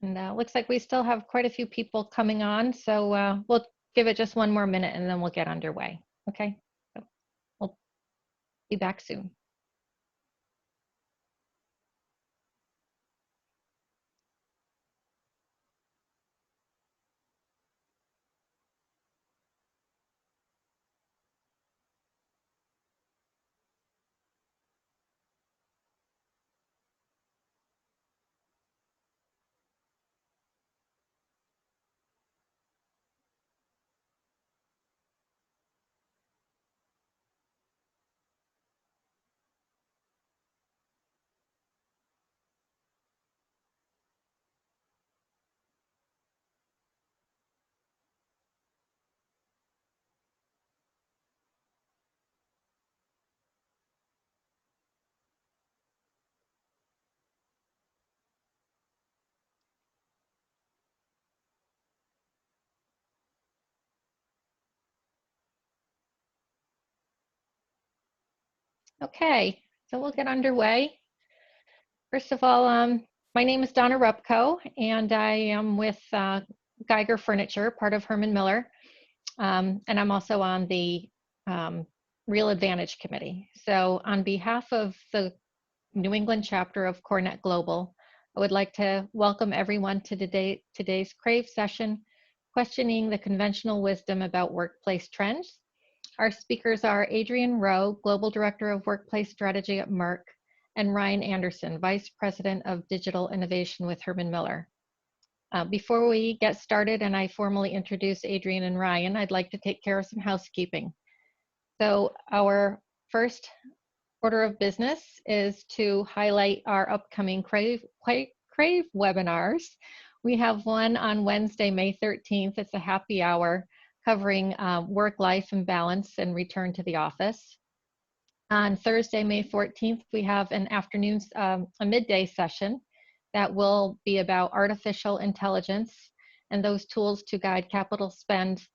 And looks like we still have quite a few people coming on, so we'll give it just one more minute and then we'll get underway. Okay, so we'll be back soon. Okay, so we'll get underway. First of all, my name is Donna Rupko, and I am with Geiger Furniture, part of Herman Miller, and I'm also on the Real Advantage Committee. So on behalf of the New England chapter of Cornet Global, I would like to welcome everyone to today's CRAVE session, questioning the conventional wisdom about workplace trends. Our speakers are Adrienne Rowe, Global Director of Workplace Strategy at Merck, and Ryan Anderson, Vice President of Digital Innovation with Herman Miller. Before we get started and I formally introduce Adrienne and Ryan, I'd like to take care of some housekeeping. So our first order of business is to highlight our upcoming CRAVE webinars. We have one on Wednesday, May 13th. It's a happy hour covering work-life and balance and return to the office. On Thursday, May 14th, we have an afternoon, a midday session that will be about artificial intelligence and those tools to guide capital spend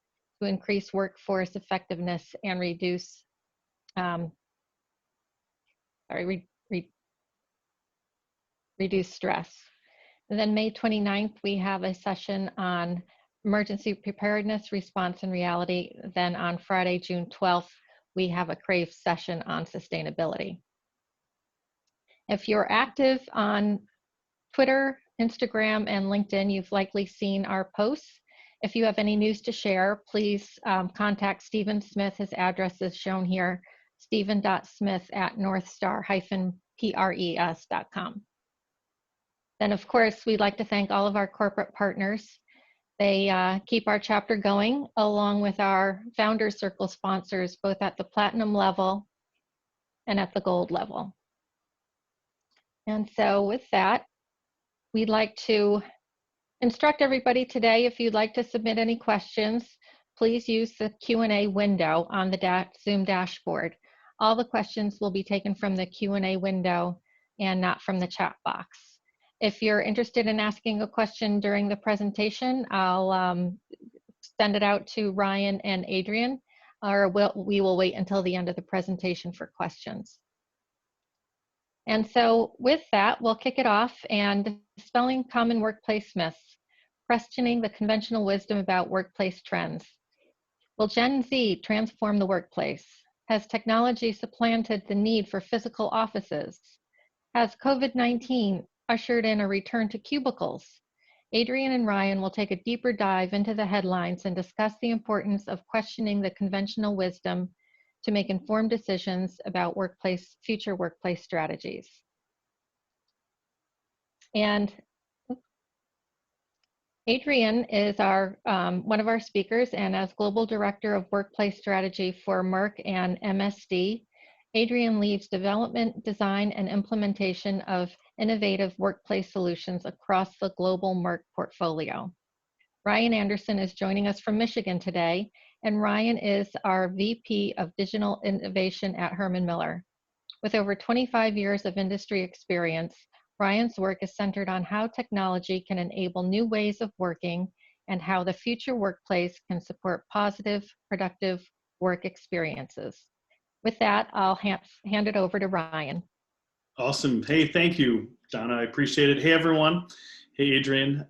to increase workforce effectiveness and reduce reduce stress. And then May 29th, we have a session on emergency preparedness, response, and reality. Then on Friday, June 12th, we have a CRAVE session on sustainability. If you're active on Twitter, Instagram, and LinkedIn, you've likely seen our posts. If you have any news to share, please contact Stephen Smith. His address is shown here, stephen.smith@northstar-pres.com. Then, of course, we'd like to thank all of our corporate partners. They keep our chapter going, along with our Founders Circle sponsors, both at the platinum level and at the gold level. And so with that, we'd like to instruct everybody today, if you'd like to submit any questions, please use the Q&A window on the Zoom dashboard. All the questions will be taken from the Q&A window and not from the chat box. If you're interested in asking a question during the presentation, I'll send it out to Ryan and Adrienne, or we will wait until the end of the presentation for questions. And so with that, we'll kick it off and dispelling common workplace myths, questioning the conventional wisdom about workplace trends. Will Gen Z transform the workplace? Has technology supplanted the need for physical offices? Has COVID-19 ushered in a return to cubicles? Adrienne and Ryan will take a deeper dive into the headlines and discuss the importance of questioning the conventional wisdom to make informed decisions about future workplace strategies. And Adrienne is one of our speakers, and as Global Director of Workplace Strategy for Merck and MSD, Adrienne leads development, design, and implementation of innovative workplace solutions across the global Merck portfolio. Ryan Anderson is joining us from Michigan today, and Ryan is our VP of Digital Innovation at Herman Miller. With over 25 years of industry experience, Ryan's work is centered on how technology can enable new ways of working and how the future workplace can support positive, productive work experiences. With that, I'll hand it over to Ryan. Awesome. Hey, thank you, Donna. I appreciate it. Hey, everyone. Hey, Adrienne.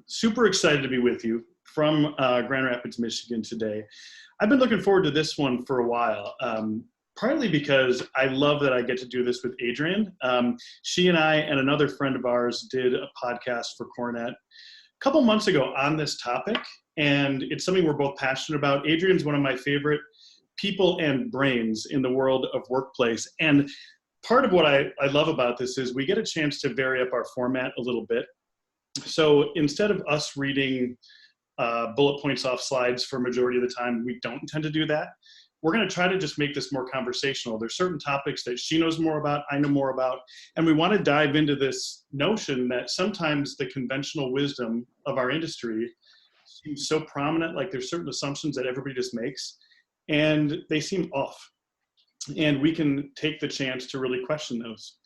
Super excited to be with you from Grand Rapids, Michigan today. I've been looking forward to this one for a while, partly because I love that I get to do this with Adrienne. She and I and another friend of ours did a podcast for Cornet a couple months ago on this topic, and it's something we're both passionate about. Adrienne's one of my favorite people and brains in the world of workplace. And part of what I love about this is we get a chance to vary up our format a little bit. So instead of us reading bullet points off slides for a majority of the time, we don't intend to do that. We're going to try to just make this more conversational. There's certain topics that she knows more about, I know more about, and we want to dive into this notion that sometimes the conventional wisdom of our industry seems so prominent, like there's certain assumptions that everybody just makes, and they seem off. And we can take the chance to really question those.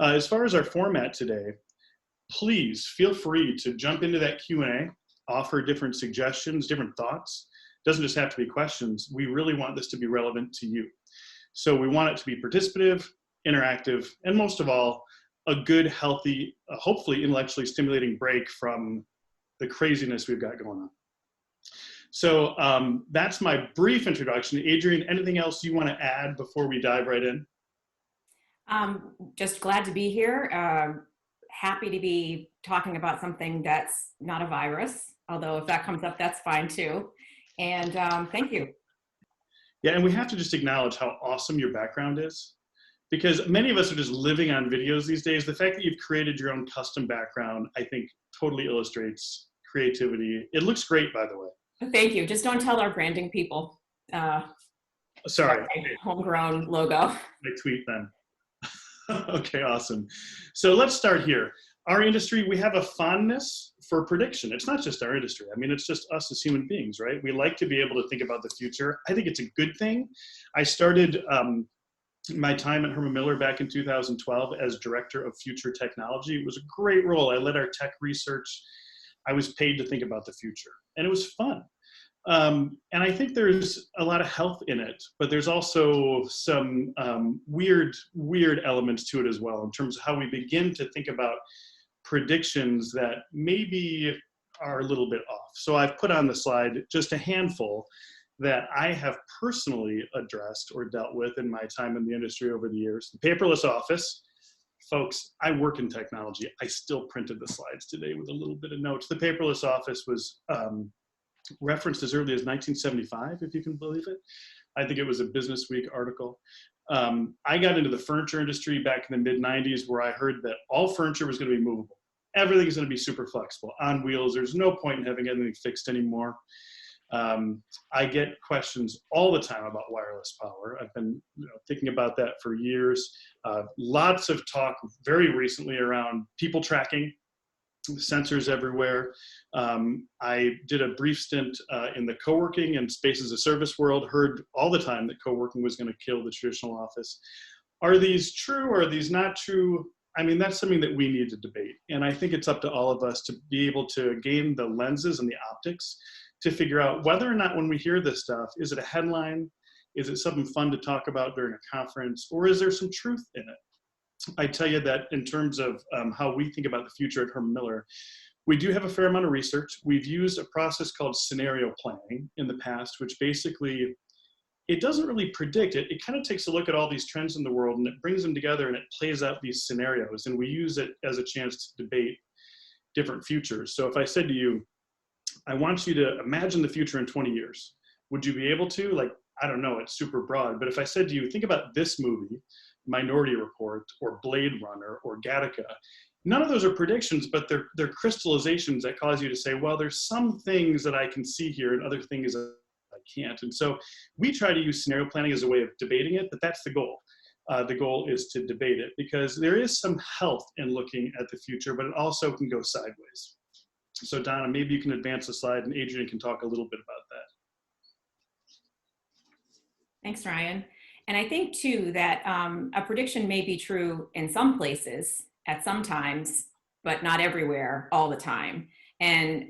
As far as our format today, please feel free to jump into that Q&A, offer different suggestions, different thoughts. It doesn't just have to be questions. We really want this to be relevant to you. So we want it to be participative, interactive, and most of all, a good, healthy, hopefully intellectually stimulating break from the craziness we've got going on. So that's my brief introduction. Adrienne, anything else you want to add before we dive right in? Just glad to be here. Happy to be talking about something that's not a virus, although if that comes up, that's fine too. And thank you. Yeah, and we have to just acknowledge how awesome your background is, because many of us are just living on videos these days. The fact that you've created your own custom background, I think, totally illustrates creativity. It looks great, by the way. Thank you. Just don't tell our branding people. Sorry. Homegrown logo. I tweet then. Okay, awesome. So let's start here. Our industry, we have a fondness for prediction. It's not just our industry. I mean, it's just us as human beings, right? We like to be able to think about the future. I think it's a good thing. I started my time at Herman Miller back in 2012 as Director of Future Technology. It was a great role. I led our tech research. I was paid to think about the future, and it was fun. And I think there's a lot of health in it, but there's also some weird elements to it as well in terms of how we begin to think about predictions that maybe are a little bit off. So I've put on the slide just a handful that I have personally addressed or dealt with in my time in the industry over the years. The Paperless Office. Folks, I work in technology. I still printed the slides today with a little bit of notes. The Paperless Office was referenced as early as 1975, if you can believe it. I think it was a Business Week article. I got into the furniture industry back in the mid-90s, where I heard that all furniture was going to be movable. Everything is going to be super flexible, on wheels. There's no point in having anything fixed anymore. I get questions all the time about wireless power. I've been thinking about that for years. Lots of talk very recently around people tracking, sensors everywhere. I did a brief stint in the co-working and space as a service world, heard all the time that co-working was going to kill the traditional office. Are these true or are these not true? I mean, that's something that we need to debate. And I think it's up to all of us to be able to gain the lenses and the optics to figure out whether or not when we hear this stuff, is it a headline? Is it something fun to talk about during a conference? Or is there some truth in it? I tell you that in terms of how we think about the future at Herman Miller, we do have a fair amount of research. We've used a process called scenario planning in the past, which basically, it doesn't really predict it. It kind of takes a look at all these trends in the world and it brings them together and it plays out these scenarios. And we use it as a chance to debate different futures. So if I said to you, I want you to imagine the future in 20 years, would you be able to? Like, I don't know, it's super broad. But if I said to you, think about this movie, Minority Report or Blade Runner or Gattaca, none of those are predictions, but they're crystallizations that cause you to say, well, there's some things that I can see here and other things that I can't. And so we try to use scenario planning as a way of debating it, but that's the goal. The goal is to debate it because there is some health in looking at the future, but it also can go sideways. So Donna, maybe you can advance the slide and Adrienne can talk a little bit about that. Thanks, Ryan. And I think too that a prediction may be true in some places at some times, but not everywhere all the time. And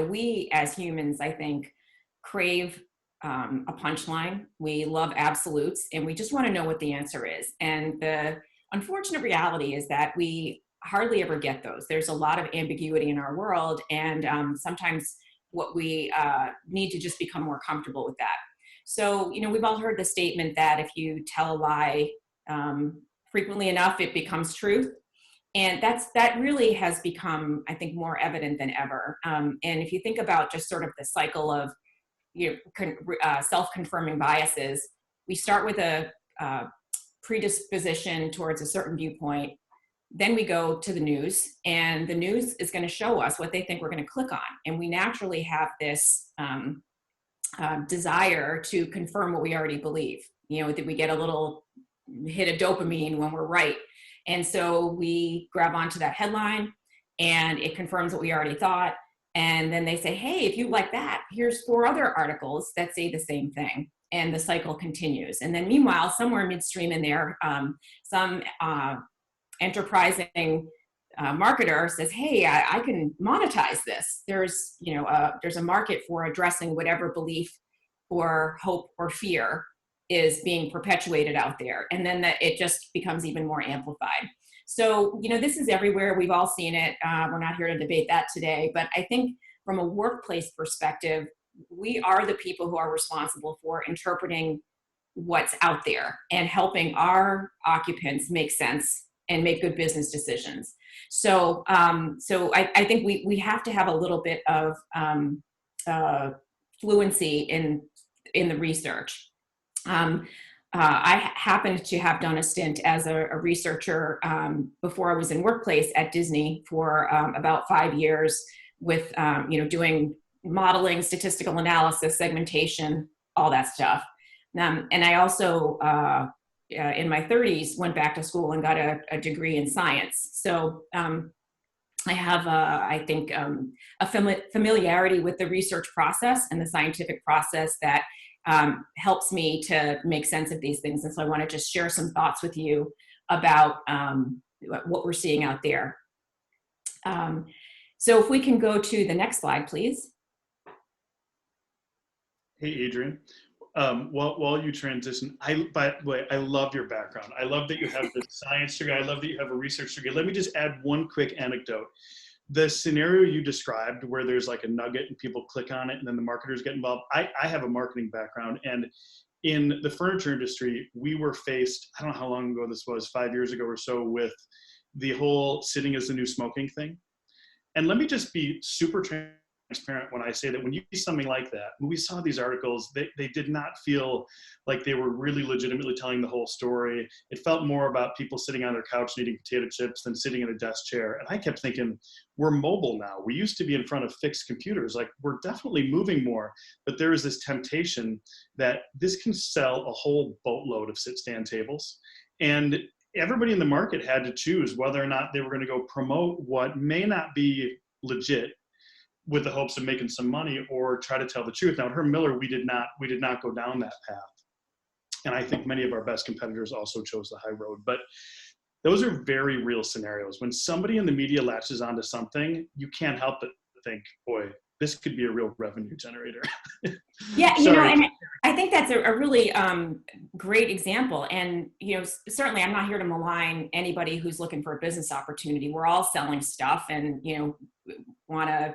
we as humans, I think, crave a punchline. We love absolutes, and we just want to know what the answer is. And the unfortunate reality is that we hardly ever get those. There's a lot of ambiguity in our world, and sometimes what we need to just become more comfortable with that. So, we've all heard the statement that if you tell a lie frequently enough, it becomes truth. And that really has become, I think, more evident than ever. And if you think about just sort of the cycle of self-confirming biases, we start with a predisposition towards a certain viewpoint. Then we go to the news, and the news is going to show us what they think we're going to click on. And we naturally have this desire to confirm what we already believe. That we get a little hit of dopamine when we're right. And so we grab onto that headline, and it confirms what we already thought. And then they say, hey, if you like that, here's 4 other articles that say the same thing. And the cycle continues. And then meanwhile, somewhere midstream in there, some enterprising marketer says, hey, I can monetize this. There's a market for addressing whatever belief or hope or fear is being perpetuated out there. And then it just becomes even more amplified. So, this is everywhere. We've all seen it. We're not here to debate that today. But I think from a workplace perspective, we are the people who are responsible for interpreting what's out there and helping our occupants make sense and make good business decisions. So, I think we have to have a little bit of fluency in the research. I happened to have done a stint as a researcher before I was in workplace at Disney for about 5 years with, doing modeling, statistical analysis, segmentation, all that stuff. And I also, in my 30s, went back to school and got a degree in science. So I have, I think, a familiarity with the research process and the scientific process that helps me to make sense of these things. And so I want to just share some thoughts with you about what we're seeing out there. So if we can go to the next slide, please. Hey, Adrienne. While you transition, by the way, I love your background. I love that you have the science degree. I love that you have a research degree. Let me just add one quick anecdote. The scenario you described where there's like a nugget and people click on it and then the marketers get involved. I have a marketing background, and in the furniture industry, we were faced, I don't know how long ago this was, 5 years ago or so, with the whole sitting is the new smoking thing. And let me just be super transparent when I say that when you see something like that, when we saw these articles, they did not feel like they were really legitimately telling the whole story. It felt more about people sitting on their couch and eating potato chips than sitting in a desk chair. And I kept thinking, we're mobile now. We used to be in front of fixed computers. Like, we're definitely moving more, but there is this temptation that this can sell a whole boatload of sit-stand tables. And everybody in the market had to choose whether or not they were going to go promote what may not be legit with the hopes of making some money, or try to tell the truth. Now at Herman Miller, we did not go down that path. And I think many of our best competitors also chose the high road. But those are very real scenarios. When somebody in the media latches onto something, you can't help but think, boy, this could be a real revenue generator. Yeah, and I think that's a really great example. And, certainly I'm not here to malign anybody who's looking for a business opportunity. We're all selling stuff and, want to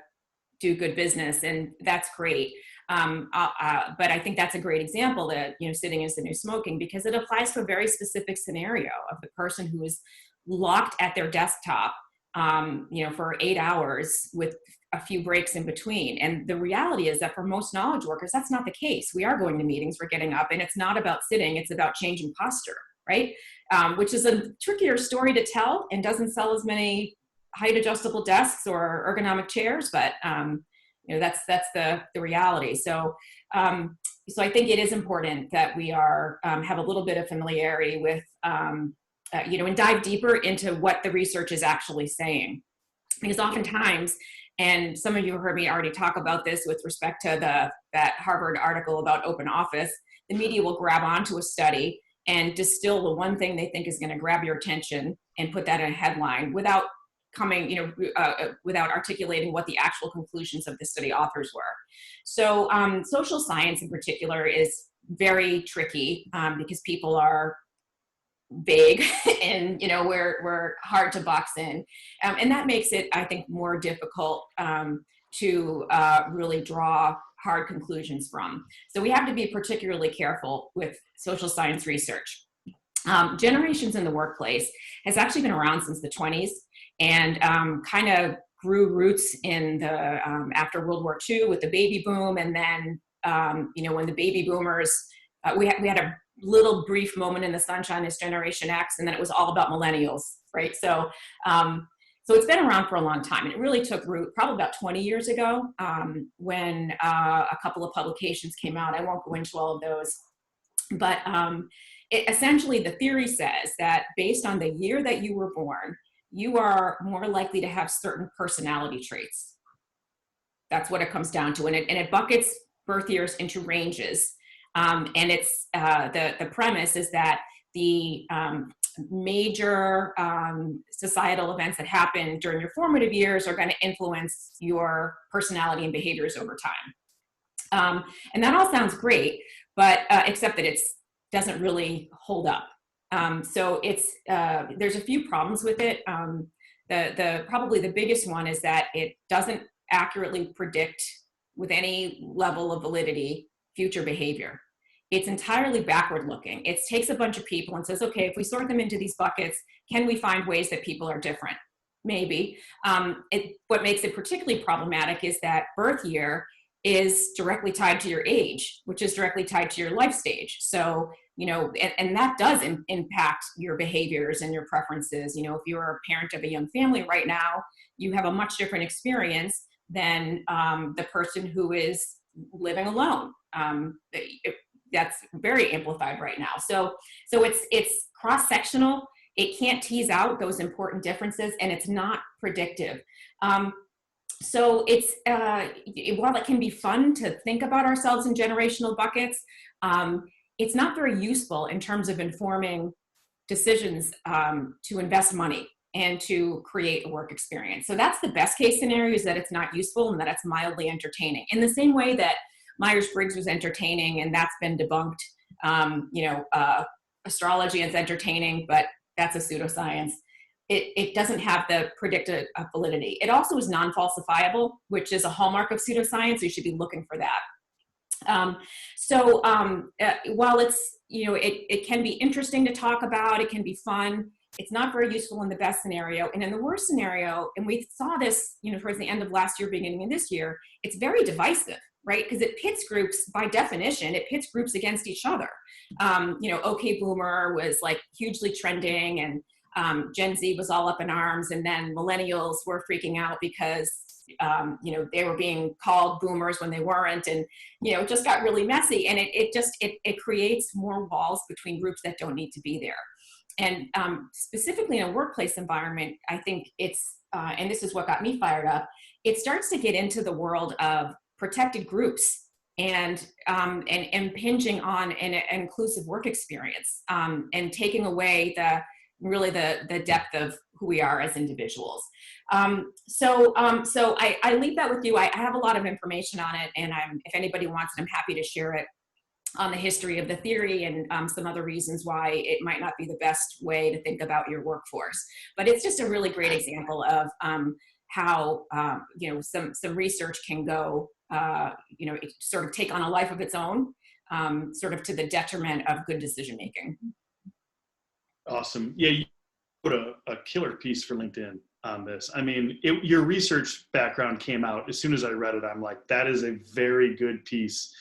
do good business, and that's great. But I think that's a great example that, sitting is the new smoking, because it applies to a very specific scenario of the person who is locked at their desktop, for 8 hours with a few breaks in between. And the reality is that for most knowledge workers, that's not the case. We are going to meetings, we're getting up, and it's not about sitting, it's about changing posture, right? Which is a trickier story to tell and doesn't sell as many height adjustable desks or ergonomic chairs, but that's the reality. So I think it is important that we have a little bit of familiarity with and dive deeper into what the research is actually saying, because oftentimes, and some of you have heard me already talk about this with respect to that Harvard article about open office, the media will grab onto a study and distill the one thing they think is going to grab your attention and put that in a headline without without articulating what the actual conclusions of the study authors were. So social science in particular is very tricky because people are vague and, we're hard to box in. And that makes it, I think, more difficult to really draw hard conclusions from. So we have to be particularly careful with social science research. Generations in the workplace has actually been around since the 20s and kind of grew roots in the after World War II with the baby boom. And then, when the baby boomers, we had a little brief moment in the sunshine as Generation X, and then it was all about millennials, right? So it's been around for a long time, and it really took root probably about 20 years ago when a couple of publications came out. I won't go into all of those, but essentially the theory says that based on the year that you were born, you are more likely to have certain personality traits. That's what it comes down to, and it buckets birth years into ranges. And it's the premise is that the major societal events that happen during your formative years are going to influence your personality and behaviors over time. And that all sounds great, but except that it doesn't really hold up. So there's a few problems with it. Probably the biggest one is that it doesn't accurately predict with any level of validity future behavior. It's entirely backward looking. It takes a bunch of people and says, okay, if we sort them into these buckets, can we find ways that people are different? Maybe. What makes it particularly problematic is that birth year is directly tied to your age, which is directly tied to your life stage. So, and that does impact your behaviors and your preferences. If you're a parent of a young family right now, you have a much different experience than the person who is living alone. That's very amplified right now. So it's cross-sectional. It can't tease out those important differences, and it's not predictive. So it's while it can be fun to think about ourselves in generational buckets, it's not very useful in terms of informing decisions to invest money and to create a work experience. So that's the best case scenario, is that it's not useful and that it's mildly entertaining. In the same way that Myers-Briggs was entertaining, and that's been debunked. Astrology is entertaining, but that's a pseudoscience. It doesn't have the predicted validity. It also is non-falsifiable, which is a hallmark of pseudoscience. So you should be looking for that. While it's, it can be interesting to talk about, it can be fun, it's not very useful in the best scenario. And in the worst scenario, and we saw this, towards the end of last year, beginning of this year, it's very divisive, right? Because it pits groups, by definition, it pits groups against each other. OK Boomer was like hugely trending, and Gen Z was all up in arms, and then millennials were freaking out because they were being called boomers when they weren't, and it just got really messy, and it creates more walls between groups that don't need to be there. And specifically in a workplace environment, I think it's and this is what got me fired up, it starts to get into the world of protected groups and impinging on an inclusive work experience, and taking away the depth of who we are as individuals. So I leave that with you. I have a lot of information on it, and if anybody wants it, I'm happy to share it on the history of the theory and some other reasons why it might not be the best way to think about your workforce. But it's just a really great example of how some research can go, sort of take on a life of its own, sort of to the detriment of good decision making. Awesome. Yeah, you put a killer piece for LinkedIn on this. I mean, your research background came out as soon as I read it. I'm like, that is a very good piece.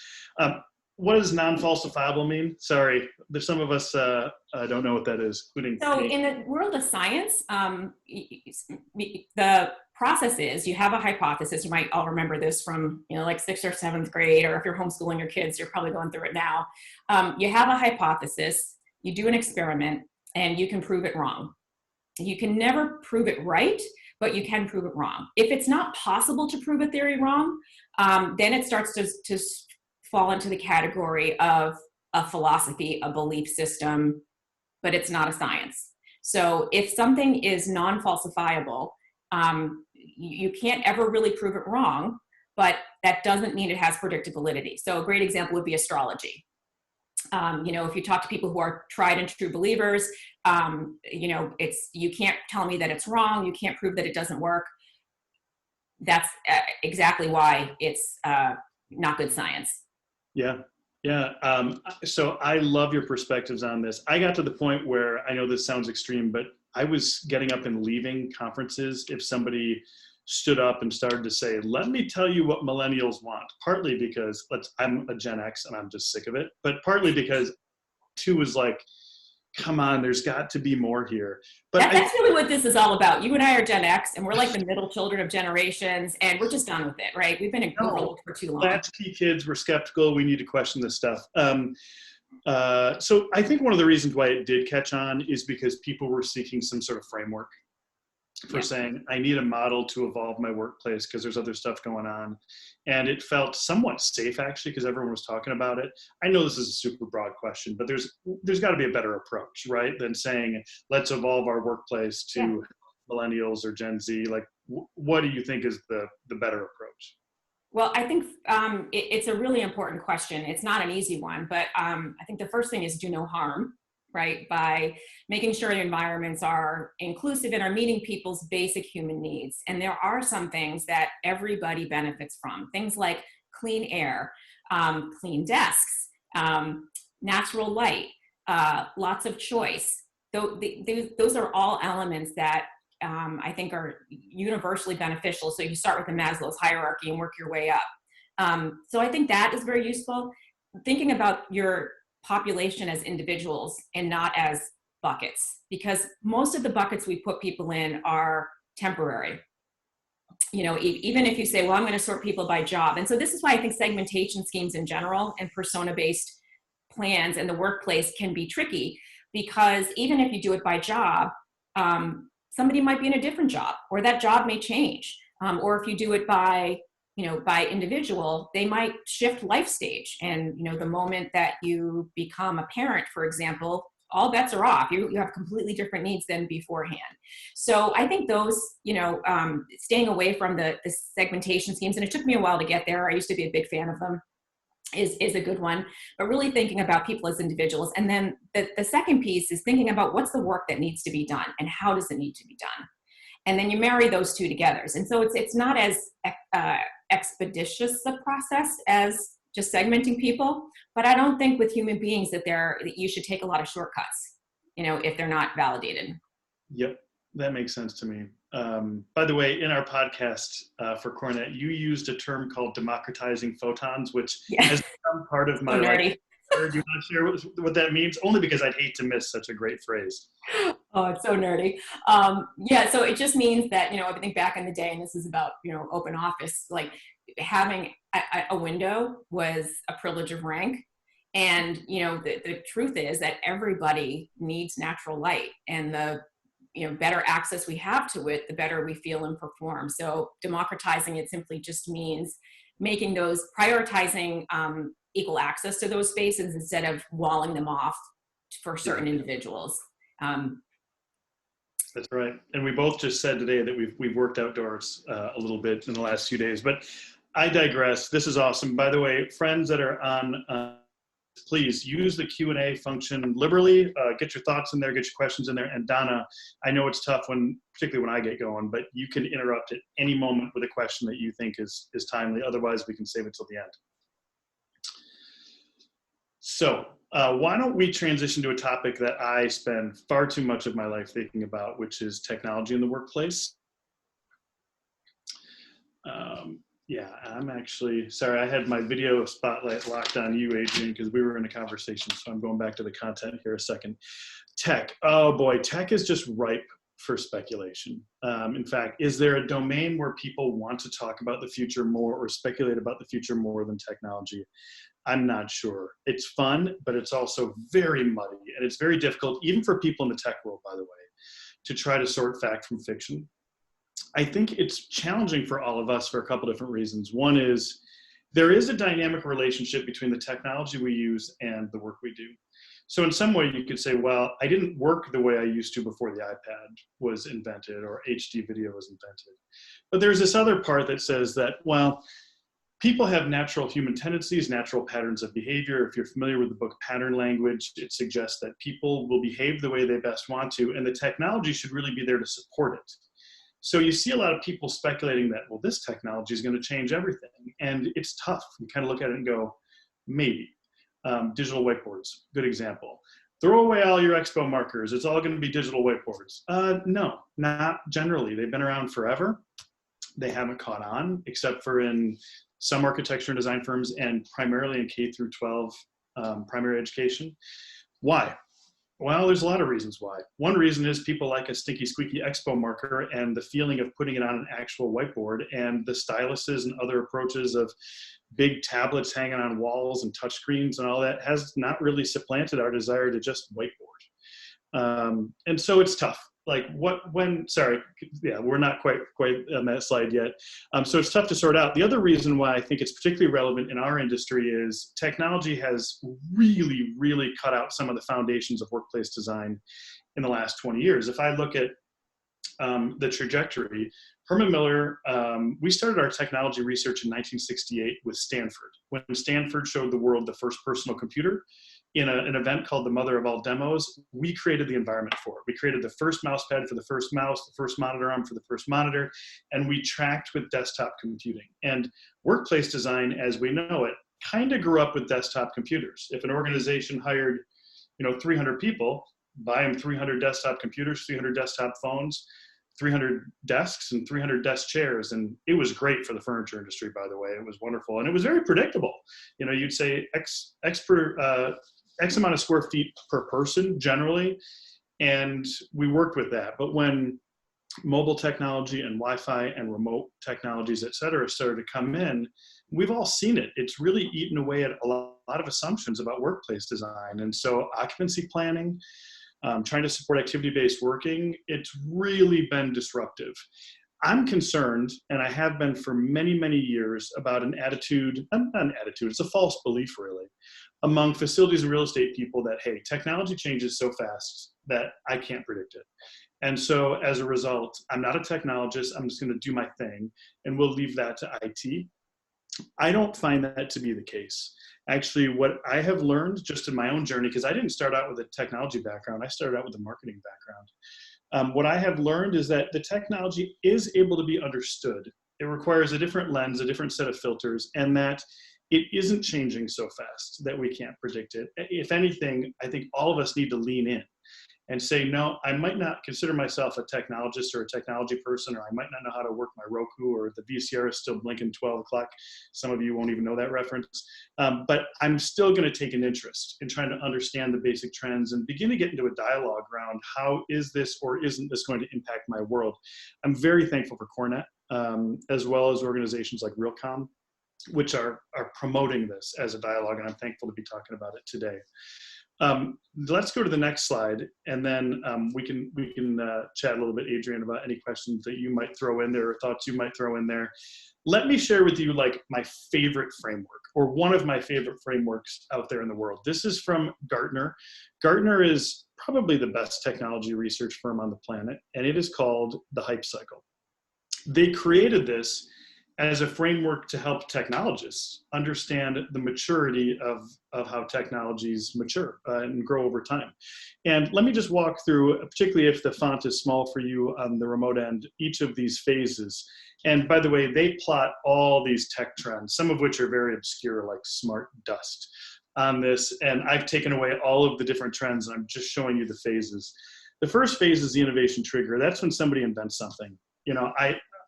What does non-falsifiable mean? Sorry, there's some of us don't know what that is, including So me. in the world of science, the process is you have a hypothesis. You might all remember this from like 6th or 7th grade, or if you're homeschooling your kids, you're probably going through it now. You have a hypothesis, you do an experiment, and you can prove it wrong. You can never prove it right, but you can prove it wrong. If it's not possible to prove a theory wrong, then it starts to fall into the category of a philosophy, a belief system, but it's not a science. So if something is non-falsifiable, you can't ever really prove it wrong, but that doesn't mean it has predictive validity. So a great example would be astrology. If you talk to people who are tried and true believers, you can't tell me that it's wrong. You can't prove that it doesn't work. That's exactly why it's not good science. Yeah. Yeah. So I love your perspectives on this. I got to the point where, I know this sounds extreme, but I was getting up and leaving conferences if somebody stood up and started to say, let me tell you what millennials want, partly because I'm a Gen X and I'm just sick of it, but partly because too was like, come on, there's got to be more here. But that's really what this is all about. You and I are Gen X, and we're like the middle children of generations, and we're just done with it, right? We've been overlooked for too long. Latchkey kids, we're skeptical. We need to question this stuff. So I think one of the reasons why it did catch on is because people were seeking some sort of framework for saying, I need a model to evolve my workplace because there's other stuff going on. And it felt somewhat safe, actually, because everyone was talking about it. I know this is a super broad question, but there's got to be a better approach, right, than saying, let's evolve our workplace to millennials or Gen Z. Like, what do you think is the better approach? Well, I think it's a really important question. It's not an easy one, but I think the first thing is do no harm, right? By making sure the environments are inclusive and are meeting people's basic human needs. And there are some things that everybody benefits from. Things like clean air, clean desks, natural light, lots of choice. Those are all elements that I think are universally beneficial. So you start with the Maslow's hierarchy and work your way up. So I think that is very useful. Thinking about your population as individuals and not as buckets, because most of the buckets we put people in are temporary. Even if you say, well, I'm going to sort people by job. And so this is why I think segmentation schemes in general and persona-based plans in the workplace can be tricky, because even if you do it by job, somebody might be in a different job, or that job may change. Or if you do it by individual, they might shift life stage. And, the moment that you become a parent, for example, all bets are off. You have completely different needs than beforehand. So I think those, staying away from the segmentation schemes, and it took me a while to get there. I used to be a big fan of them, is a good one, but really thinking about people as individuals. And then the second piece is thinking about what's the work that needs to be done and how does it need to be done? And then you marry those two together. And so it's not as expeditious a process as just segmenting people, but I don't think with human beings that you should take a lot of shortcuts, if they're not validated. Yep, that makes sense to me. By the way, in our podcast for Cornet, you used a term called democratizing photons, which has become part of my life. Do you want to share what that means? Only because I'd hate to miss such a great phrase. Oh, it's so nerdy. So it just means that, I think back in the day, and this is about, open office, like having a window was a privilege of rank. And, the truth is that everybody needs natural light, and the better access we have to it, the better we feel and perform. So democratizing it simply just means prioritizing equal access to those spaces instead of walling them off for certain individuals. That's right. And we both just said today that we've worked outdoors a little bit in the last few days, but I digress. This is awesome. By the way, friends that are on, please use the Q&A function liberally. Get your thoughts in there, get your questions in there. And Donna, I know it's tough particularly when I get going, but you can interrupt at any moment with a question that you think is timely. Otherwise, we can save it till the end. So why don't we transition to a topic that I spend far too much of my life thinking about, which is technology in the workplace. I'm actually, sorry, I had my video spotlight locked on you, Adrienne, because we were in a conversation. So I'm going back to the content here a second. Tech, oh boy, tech is just ripe for speculation. In fact, is there a domain where people want to talk about the future more or speculate about the future more than technology? I'm not sure. It's fun, but it's also very muddy, and it's very difficult, even for people in the tech world, by the way, to try to sort fact from fiction. I think it's challenging for all of us for a couple different reasons. One is there is a dynamic relationship between the technology we use and the work we do. So in some way you could say, well, I didn't work the way I used to before the iPad was invented or HD video was invented. But there's this other part that says that, well, people have natural human tendencies, natural patterns of behavior. If you're familiar with the book Pattern Language, it suggests that people will behave the way they best want to, and the technology should really be there to support it. So you see a lot of people speculating that, well, this technology is going to change everything. And it's tough. You kind of look at it and go, maybe. Digital whiteboards, good example. Throw away all your expo markers. It's all going to be digital whiteboards. No, not generally. They've been around forever. They haven't caught on, except for in some architecture and design firms and primarily in K through 12 primary education. Why? Well, there's a lot of reasons why. One reason is people like a stinky, squeaky expo marker and the feeling of putting it on an actual whiteboard, and the styluses and other approaches of big tablets hanging on walls and touchscreens and all that has not really supplanted our desire to just whiteboard. And so it's tough. Like we're not quite on that slide yet. So it's tough to sort out. The other reason why I think it's particularly relevant in our industry is technology has really, really cut out some of the foundations of workplace design in the last 20 years. If I look at the trajectory, Herman Miller, we started our technology research in 1968 with Stanford, when Stanford showed the world the first personal computer. In an event called the Mother of All Demos, we created the environment for it. We created the first mouse pad for the first mouse, the first monitor arm for the first monitor, and we tracked with desktop computing. And workplace design, as we know it, kind of grew up with desktop computers. If an organization hired, 300 people, buy them 300 desktop computers, 300 desktop phones, 300 desks and 300 desk chairs. And it was great for the furniture industry, by the way. It was wonderful. And it was very predictable. You'd say X amount of square feet per person generally. And we worked with that. But when mobile technology and Wi-Fi and remote technologies, et cetera, started to come in, we've all seen it. It's really eaten away at a lot of assumptions about workplace design. And so occupancy planning, trying to support activity-based working, it's really been disruptive. I'm concerned, and I have been for many, many years, about an attitude, not an attitude, it's a false belief really, among facilities and real estate people that, hey, technology changes so fast that I can't predict it. And so as a result, I'm not a technologist, I'm just gonna do my thing, and we'll leave that to IT. I don't find that to be the case. Actually, what I have learned just in my own journey, because I didn't start out with a technology background, I started out with a marketing background. What I have learned is that the technology is able to be understood. It requires a different lens, a different set of filters, and that it isn't changing so fast that we can't predict it. If anything, I think all of us need to lean in and say, no, I might not consider myself a technologist or a technology person, or I might not know how to work my Roku, or the VCR is still blinking 12 o'clock. Some of you won't even know that reference. But I'm still gonna take an interest in trying to understand the basic trends and begin to get into a dialogue around how is this or isn't this going to impact my world. I'm very thankful for Cornet, as well as organizations like Realcomm, which are promoting this as a dialogue, and I'm thankful to be talking about it today. Let's go to the next slide, and then we can chat a little bit, Adrienne, about any questions that you might throw in there or thoughts you might throw in there. Let me share with you like my favorite framework, or one of my favorite frameworks out there in the world. This is from Gartner. Gartner is probably the best technology research firm on the planet, and it is called the Hype Cycle. They created this as a framework to help technologists understand the maturity of how technologies mature and grow over time. And let me just walk through, particularly if the font is small for you on the remote end, each of these phases. And by the way, they plot all these tech trends, some of which are very obscure, like smart dust on this. And I've taken away all of the different trends, and I'm just showing you the phases. The first phase is the innovation trigger. That's when somebody invents something.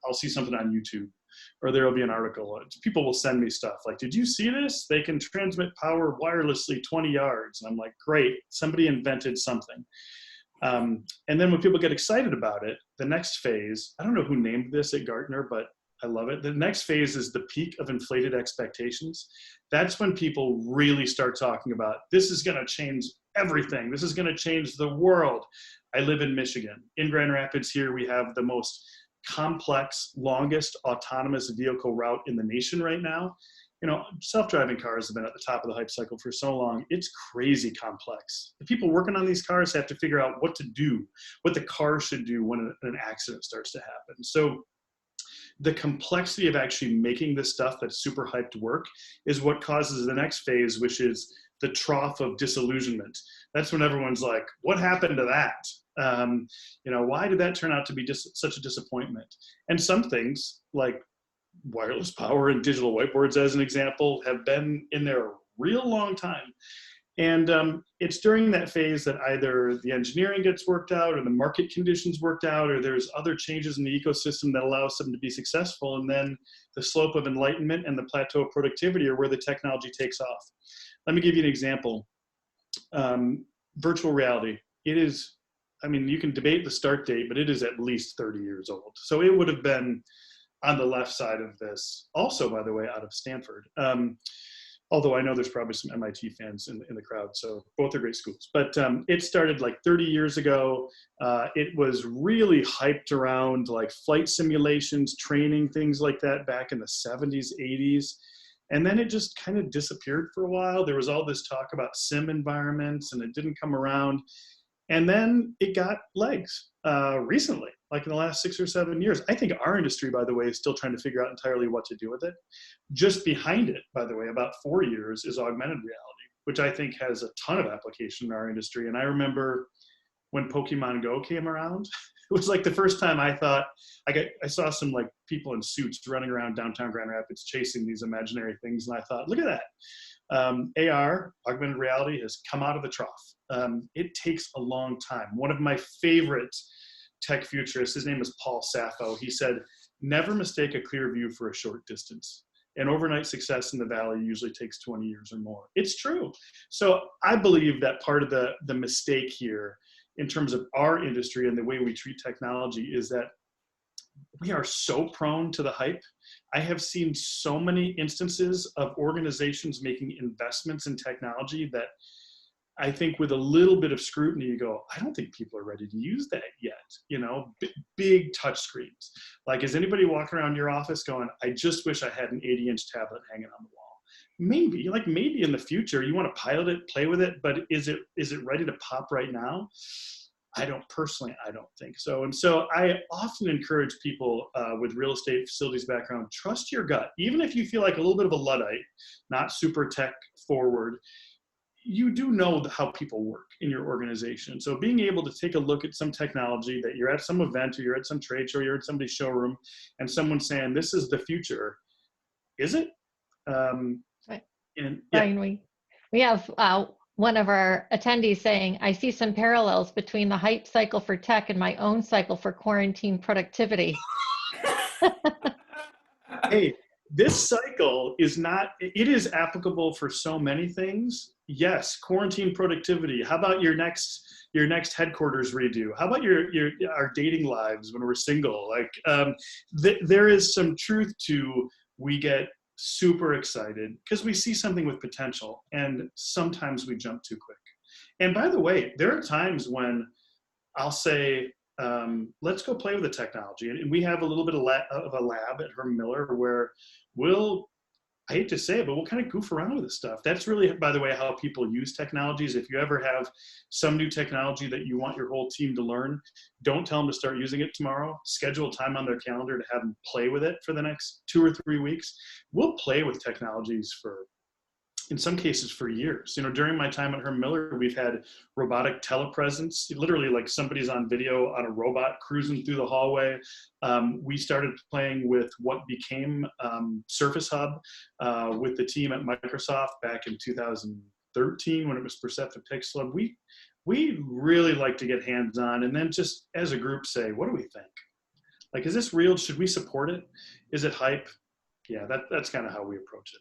I'll see something on YouTube, or there'll be an article. People will send me stuff like, did you see this? They can transmit power wirelessly 20 yards. And I'm like, great, somebody invented something. And then when people get excited about it, the next phase, I don't know who named this at Gartner, but I love it. The next phase is the peak of inflated expectations. That's when people really start talking about, this is gonna change everything. This is gonna change the world. I live in Michigan. In Grand Rapids here, we have the most complex, longest autonomous vehicle route in the nation right now. Self-driving cars have been at the top of the hype cycle for so long. It's crazy complex. The people working on these cars have to figure out what to do, what the car should do when an accident starts to happen. So the complexity of actually making this stuff that's super hyped work is what causes the next phase, which is the trough of disillusionment. That's when everyone's like, what happened to that? Why did that turn out to be just such a disappointment? And some things like wireless power and digital whiteboards, as an example, have been in there a real long time. And it's during that phase that either the engineering gets worked out or the market conditions worked out, or there's other changes in the ecosystem that allows them to be successful. And then the slope of enlightenment and the plateau of productivity are where the technology takes off. Let me give you an example. Virtual reality. It is, you can debate the start date, but it is at least 30 years old. So it would have been on the left side of this. Also, by the way, out of Stanford. Although I know there's probably some MIT fans in the crowd, so both are great schools. But it started like 30 years ago. It was really hyped around like flight simulations, training, things like that back in the 70s, 80s. And then it just kind of disappeared for a while. There was all this talk about sim environments and it didn't come around. And then it got legs recently, like in the last 6 or 7 years. I think our industry, by the way, is still trying to figure out entirely what to do with it. Just behind it, by the way, about 4 years is augmented reality, which I think has a ton of application in our industry. And I remember when Pokemon Go came around, it was like the first time I thought, I saw some like people in suits running around downtown Grand Rapids chasing these imaginary things. And I thought, look at that. AR, augmented reality, has come out of the trough. It takes a long time. One of my favorite tech futurists, his name is Paul Sappho. He said, never mistake a clear view for a short distance. And overnight success in the valley usually takes 20 years or more. It's true. So I believe that part of the mistake here in terms of our industry and the way we treat technology is that we are so prone to the hype. I have seen so many instances of organizations making investments in technology that I think with a little bit of scrutiny, you go, I don't think people are ready to use that yet. Big touch screens. Like, is anybody walking around your office going, I just wish I had an 80-inch tablet hanging on the wall? Maybe in the future you want to pilot it, play with it, but is it ready to pop right now? I don't think so. And so I often encourage people with real estate facilities background, trust your gut. Even if you feel like a little bit of a Luddite, not super tech forward, you do know how people work in your organization. So being able to take a look at some technology that you're at some event or you're at some trade show, you're at somebody's showroom, and someone's saying, this is the future. Is it? Right. Brian, we have one of our attendees saying, I see some parallels between the hype cycle for tech and my own cycle for quarantine productivity. Hey, this cycle is it is applicable for so many things. Yes, quarantine productivity. How about your next headquarters redo? How about our dating lives when we're single? Like, there is some truth to, we get super excited because we see something with potential, and sometimes we jump too quick. And by the way, there are times when I'll say, let's go play with the technology. And we have a little bit of a lab at Herman Miller where I hate to say it, but we'll kind of goof around with this stuff. That's really, by the way, how people use technologies. If you ever have some new technology that you want your whole team to learn, don't tell them to start using it tomorrow. Schedule time on their calendar to have them play with it for the next 2 or 3 weeks. We'll play with technologies in some cases for years. During my time at Herman Miller, we've had robotic telepresence, literally like somebody's on video on a robot cruising through the hallway. We started playing with what became Surface Hub with the team at Microsoft back in 2013 when it was Perceptive Pixel. We really like to get hands-on and then just as a group say, what do we think? Like, is this real? Should we support it? Is it hype? Yeah, that's kind of how we approach it.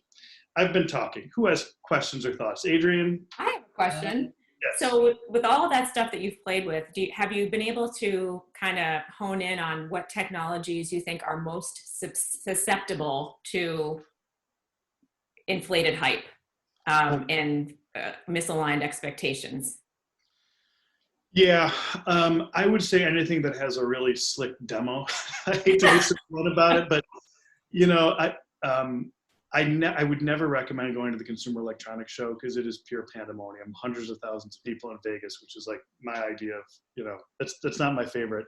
I've been talking. Who has questions or thoughts? Adrienne? I have a question. Yes. So with all of that stuff that you've played with, have you been able to kind of hone in on what technologies you think are most susceptible to inflated hype and misaligned expectations? Yeah, I would say anything that has a really slick demo. I hate to be so blunt about it, but I would never recommend going to the Consumer Electronics Show because it is pure pandemonium. Hundreds of thousands of people in Vegas, which is like my idea of, that's not my favorite.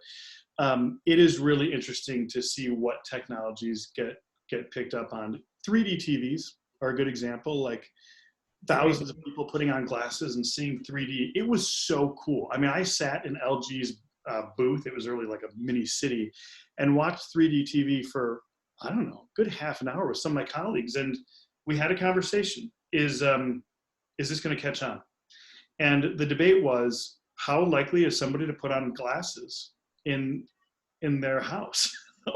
It is really interesting to see what technologies get picked up on. 3D TVs are a good example. Like thousands of people putting on glasses and seeing 3D. It was so cool. I mean, I sat in LG's booth. It was really like a mini city, and watched 3D TV for, I don't know, a good half an hour with some of my colleagues, and we had a conversation. Is this going to catch on? And the debate was, how likely is somebody to put on glasses in their house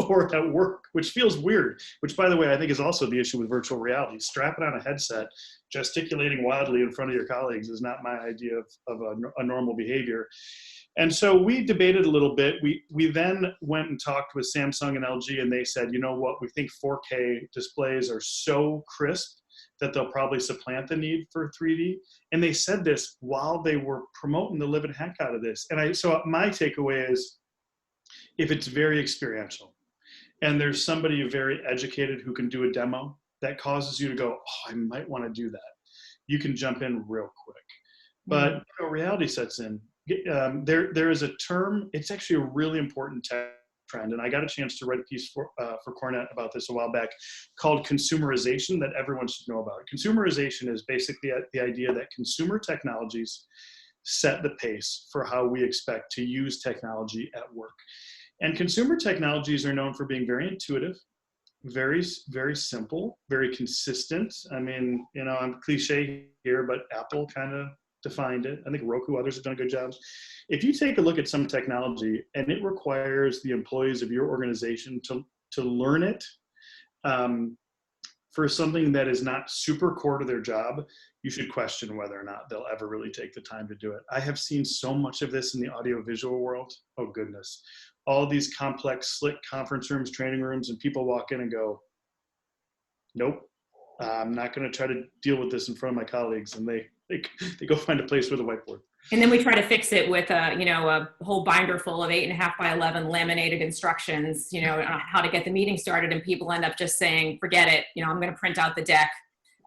or at work, which feels weird, which, by the way, I think is also the issue with virtual reality. Strapping on a headset, gesticulating wildly in front of your colleagues is not my idea of a normal behavior. And so we debated a little bit. We then went and talked with Samsung and LG, and they said, you know what, we think 4K displays are so crisp that they'll probably supplant the need for 3D. And they said this while they were promoting the living heck out of this. And so my takeaway is, if it's very experiential and there's somebody very educated who can do a demo that causes you to go, oh, I might want to do that, you can jump in real quick. But reality sets in. There is a term, it's actually a really important tech trend, and I got a chance to write a piece for Cornet about this a while back, called consumerization, that everyone should know about. Consumerization is basically the idea that consumer technologies set the pace for how we expect to use technology at work. And consumer technologies are known for being very intuitive, very, very simple, very consistent. I mean, I'm cliche here, but Apple kind of defined it. I think Roku, others have done a good job. If you take a look at some technology and it requires the employees of your organization to learn it for something that is not super core to their job, you should question whether or not they'll ever really take the time to do it. I have seen so much of this in the audiovisual world. Oh goodness. All these complex, slick conference rooms, training rooms, and people walk in and go, nope, I'm not going to try to deal with this in front of my colleagues. And they go find a place with a whiteboard. And then we try to fix it with a whole binder full of 8.5 by 11 laminated instructions, on how to get the meeting started. And people end up just saying, forget it. I'm going to print out the deck,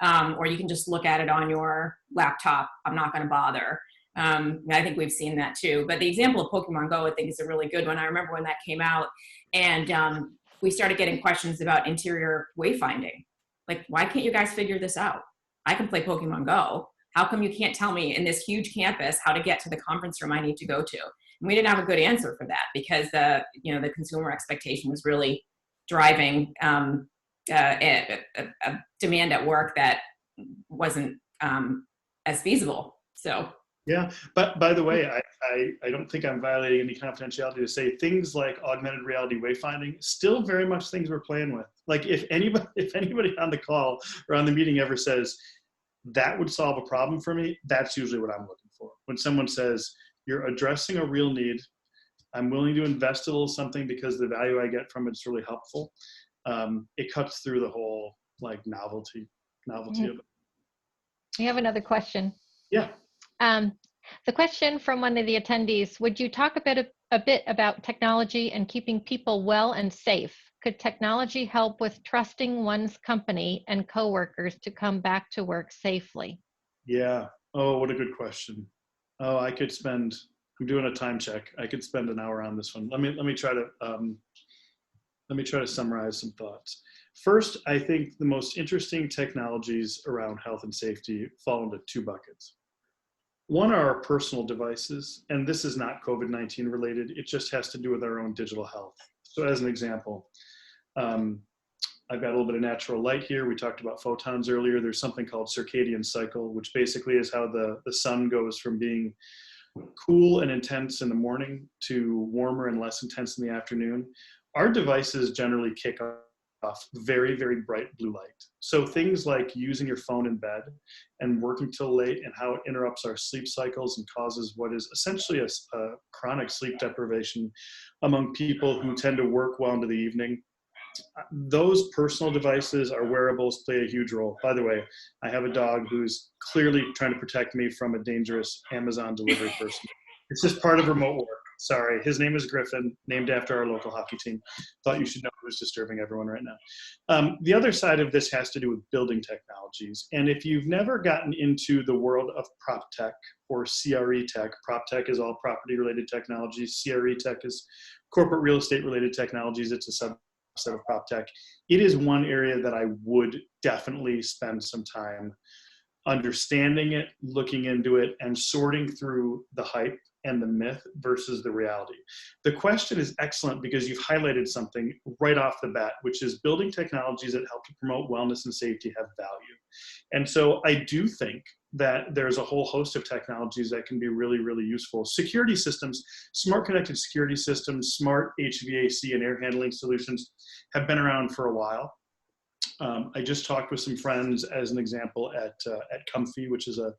or you can just look at it on your laptop. I'm not going to bother. I think we've seen that too. But the example of Pokemon Go, I think, is a really good one. I remember when that came out, and we started getting questions about interior wayfinding. Like, why can't you guys figure this out? I can play Pokemon Go. How come you can't tell me in this huge campus how to get to the conference room I need to go to? And we didn't have a good answer for that, because the consumer expectation was really driving a demand at work that wasn't as feasible. So. Yeah, but by the way, I don't think I'm violating any confidentiality to say things like augmented reality wayfinding, still very much things we're playing with. Like if anybody on the call or on the meeting ever says, that would solve a problem for me, that's usually what I'm looking for. When someone says, you're addressing a real need, I'm willing to invest a little something because the value I get from it's really helpful, it cuts through the whole like novelty of it. We have another question. Yeah. The question from one of the attendees, would you talk a bit about technology and keeping people well and safe? Could technology help with trusting one's company and coworkers to come back to work safely? Yeah. Oh, what a good question. Oh, I'm doing a time check. I could spend an hour on this one. Let me try to summarize some thoughts. First, I think the most interesting technologies around health and safety fall into two buckets. One are our personal devices, and this is not COVID-19 related. It just has to do with our own digital health. So as an example, I've got a little bit of natural light here. We talked about photons earlier. There's something called circadian cycle, which basically is how the sun goes from being cool and intense in the morning to warmer and less intense in the afternoon. Our devices generally kick off very, very bright blue light. So things like using your phone in bed and working till late, and how it interrupts our sleep cycles and causes what is essentially a chronic sleep deprivation among people who tend to work well into the evening. Those personal devices, our wearables, play a huge role. By the way, I have a dog who's clearly trying to protect me from a dangerous Amazon delivery person. It's just part of remote work. Sorry, his name is Griffin, named after our local hockey team. Thought you should know who's disturbing everyone right now. The other side of this has to do with building technologies. And if you've never gotten into the world of prop tech or CRE tech, prop tech is all property-related technologies, CRE tech is corporate real estate-related technologies. It's a subset of prop tech. It is one area that I would definitely spend some time understanding it, looking into it, and sorting through the hype and the myth versus the reality. The question is excellent because you've highlighted something right off the bat, which is building technologies that help to promote wellness and safety have value. And so I do think that there's a whole host of technologies that can be really, really useful. Security systems, smart connected security systems, smart HVAC and air handling solutions have been around for a while. I just talked with some friends, as an example, at Comfy, which is a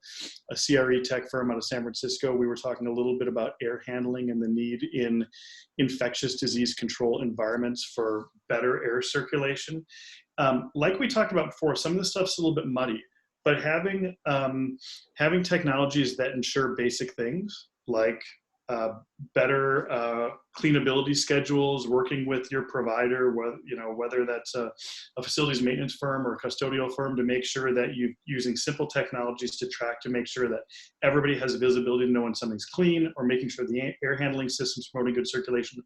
CRE tech firm out of San Francisco. We were talking a little bit about air handling and the need in infectious disease control environments for better air circulation. Like we talked about before, some of this stuff's a little bit muddy, but having technologies that ensure basic things like better cleanability schedules, working with your provider, whether that's a facilities maintenance firm or a custodial firm, to make sure that you're using simple technologies to track, to make sure that everybody has visibility to know when something's clean, or making sure the air handling system's promoting good circulation.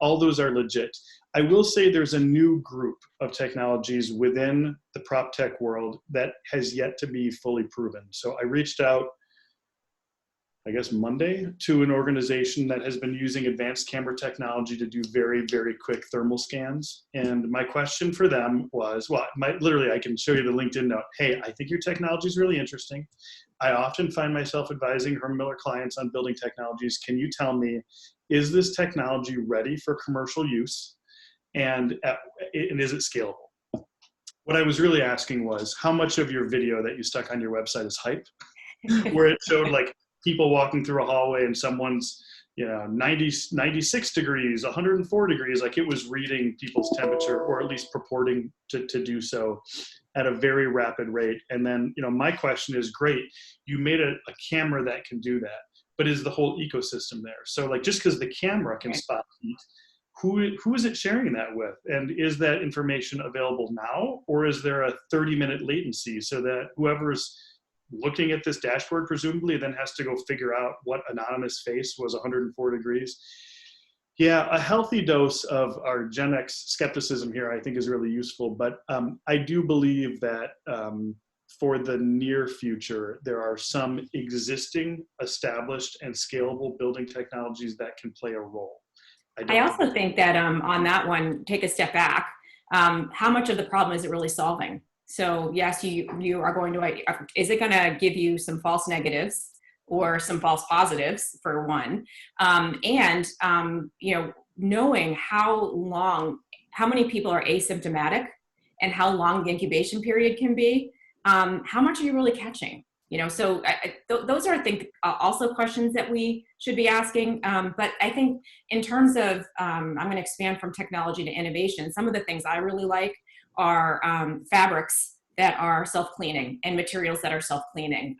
All those are legit. I will say there's a new group of technologies within the prop tech world that has yet to be fully proven. So I reached out, I guess Monday, to an organization that has been using advanced camera technology to do very, very quick thermal scans. And my question for them was, literally, I can show you the LinkedIn note. Hey, I think your technology is really interesting. I often find myself advising Herman Miller clients on building technologies. Can you tell me, is this technology ready for commercial use? And is it scalable? What I was really asking was, how much of your video that you stuck on your website is hype? Where it showed like people walking through a hallway and someone's 96 degrees, 104 degrees, like it was reading people's temperature, or at least purporting to do so at a very rapid rate. And then, my question is, great, you made a camera that can do that, but is the whole ecosystem there? So like, just because the camera can spot heat, who is it sharing that with? And is that information available now, or is there a 30-minute latency so that whoever's looking at this dashboard presumably then has to go figure out what anonymous face was 104 degrees? Yeah, a healthy dose of our Gen X skepticism here I think is really useful, but I do believe that for the near future, there are some existing, established, and scalable building technologies that can play a role. I also think that on that one, take a step back. How much of the problem is it really solving? So yes, you are going to, is it going to give you some false negatives or some false positives, for one? Knowing how many people are asymptomatic and how long the incubation period can be, how much are you really catching? So those are, I think, also questions that we should be asking. But I think in terms of, I'm going to expand from technology to innovation. Some of the things I really like are fabrics that are self-cleaning and materials that are self-cleaning.